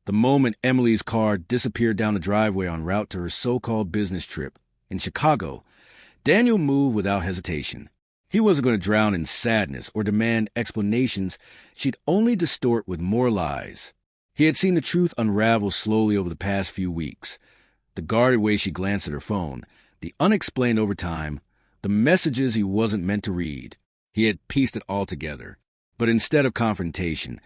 The moment Emily's car disappeared down the driveway en route to her so-called business trip in Chicago, Daniel moved without hesitation. He wasn't going to drown in sadness or demand explanations she'd only distort with more lies. He had seen the truth unravel slowly over the past few weeks. The guarded way she glanced at her phone, the unexplained overtime, the messages he wasn't meant to read. He had pieced it all together. But instead of confrontation,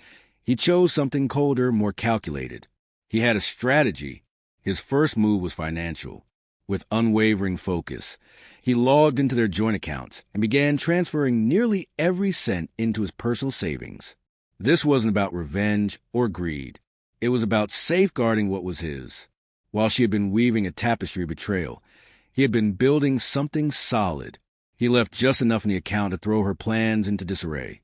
he chose something colder, more calculated. He had a strategy. His first move was financial. With unwavering focus, he logged into their joint accounts and began transferring nearly every cent into his personal savings. This wasn't about revenge or greed. It was about safeguarding what was his. While she had been weaving a tapestry of betrayal, he had been building something solid. He left just enough in the account to throw her plans into disarray.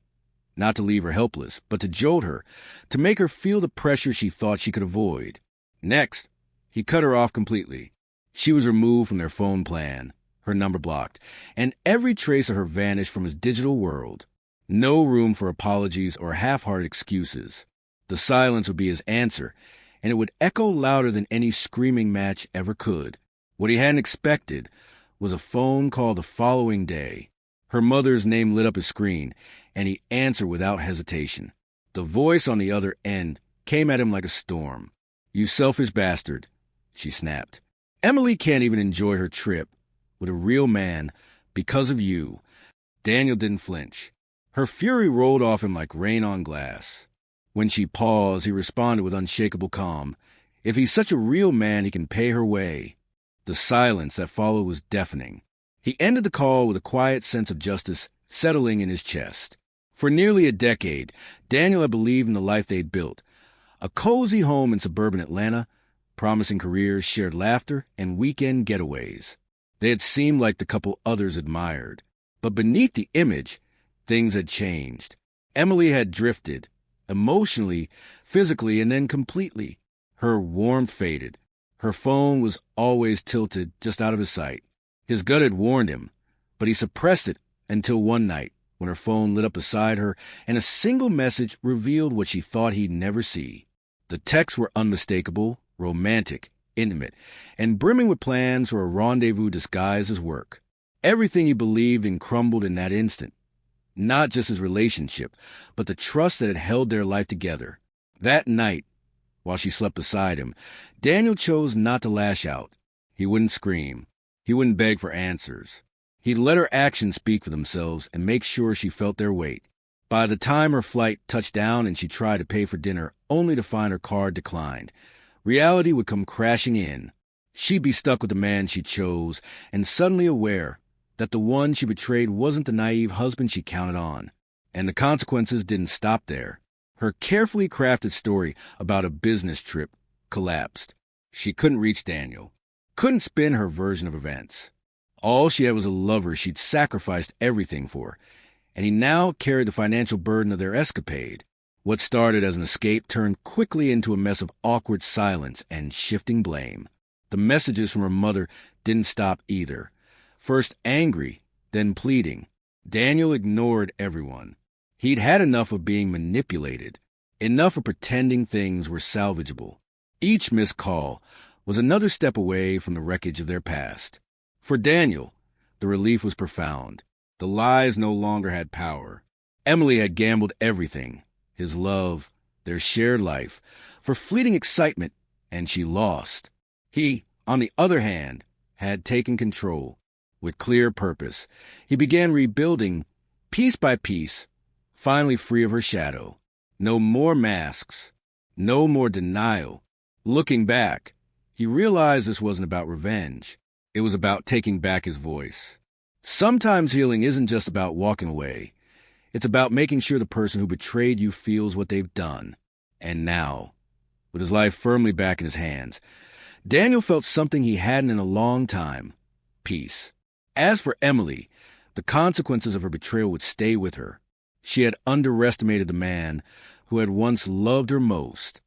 Not to leave her helpless, but to jolt her, to make her feel the pressure she thought she could avoid. Next, he cut her off completely. She was removed from their phone plan, her number blocked, and every trace of her vanished from his digital world. No room for apologies or half-hearted excuses. The silence would be his answer, and it would echo louder than any screaming match ever could. What he hadn't expected was a phone call the following day. Her mother's name lit up his screen, and he answered without hesitation. The voice on the other end came at him like a storm. "You selfish bastard," she snapped. "Emily can't even enjoy her trip with a real man because of you." Daniel didn't flinch. Her fury rolled off him like rain on glass. When she paused, he responded with unshakable calm. If he's such a real man, he can pay her way. The silence that followed was deafening. He ended the call with a quiet sense of justice settling in his chest. For nearly a decade, Daniel had believed in the life they'd built. A cozy home in suburban Atlanta, promising careers, shared laughter, and weekend getaways. They had seemed like the couple others admired. But beneath the image, things had changed. Emily had drifted, emotionally, physically, and then completely. Her warmth faded. Her phone was always tilted just out of his sight. His gut had warned him, but he suppressed it until one night, when her phone lit up beside her and a single message revealed what she thought he'd never see. The texts were unmistakable, romantic, intimate, and brimming with plans for a rendezvous disguised as work. Everything he believed in crumbled in that instant. Not just his relationship, but the trust that had held their life together. That night, while she slept beside him, Daniel chose not to lash out. He wouldn't scream. He wouldn't beg for answers. He'd let her actions speak for themselves and make sure she felt their weight. By the time her flight touched down and she tried to pay for dinner only to find her card declined, reality would come crashing in. She'd be stuck with the man she chose and suddenly aware that the one she betrayed wasn't the naive husband she counted on. And the consequences didn't stop there. Her carefully crafted story about a business trip collapsed. She couldn't reach Daniel, couldn't spin her version of events. All she had was a lover she'd sacrificed everything for, and he now carried the financial burden of their escapade. What started as an escape turned quickly into a mess of awkward silence and shifting blame. The messages from her mother didn't stop either. First angry, then pleading. Daniel ignored everyone. He'd had enough of being manipulated, enough of pretending things were salvageable. Each missed call was another step away from the wreckage of their past. For Daniel, the relief was profound. The lies no longer had power. Emily had gambled everything, his love, their shared life, for fleeting excitement, and she lost. He, on the other hand, had taken control. With clear purpose, he began rebuilding, piece by piece, finally free of her shadow. No more masks, no more denial. Looking back, he realized this wasn't about revenge. It was about taking back his voice. Sometimes healing isn't just about walking away. It's about making sure the person who betrayed you feels what they've done. And now, with his life firmly back in his hands, Daniel felt something he hadn't in a long time: peace. As for Emily, the consequences of her betrayal would stay with her. She had underestimated the man who had once loved her most.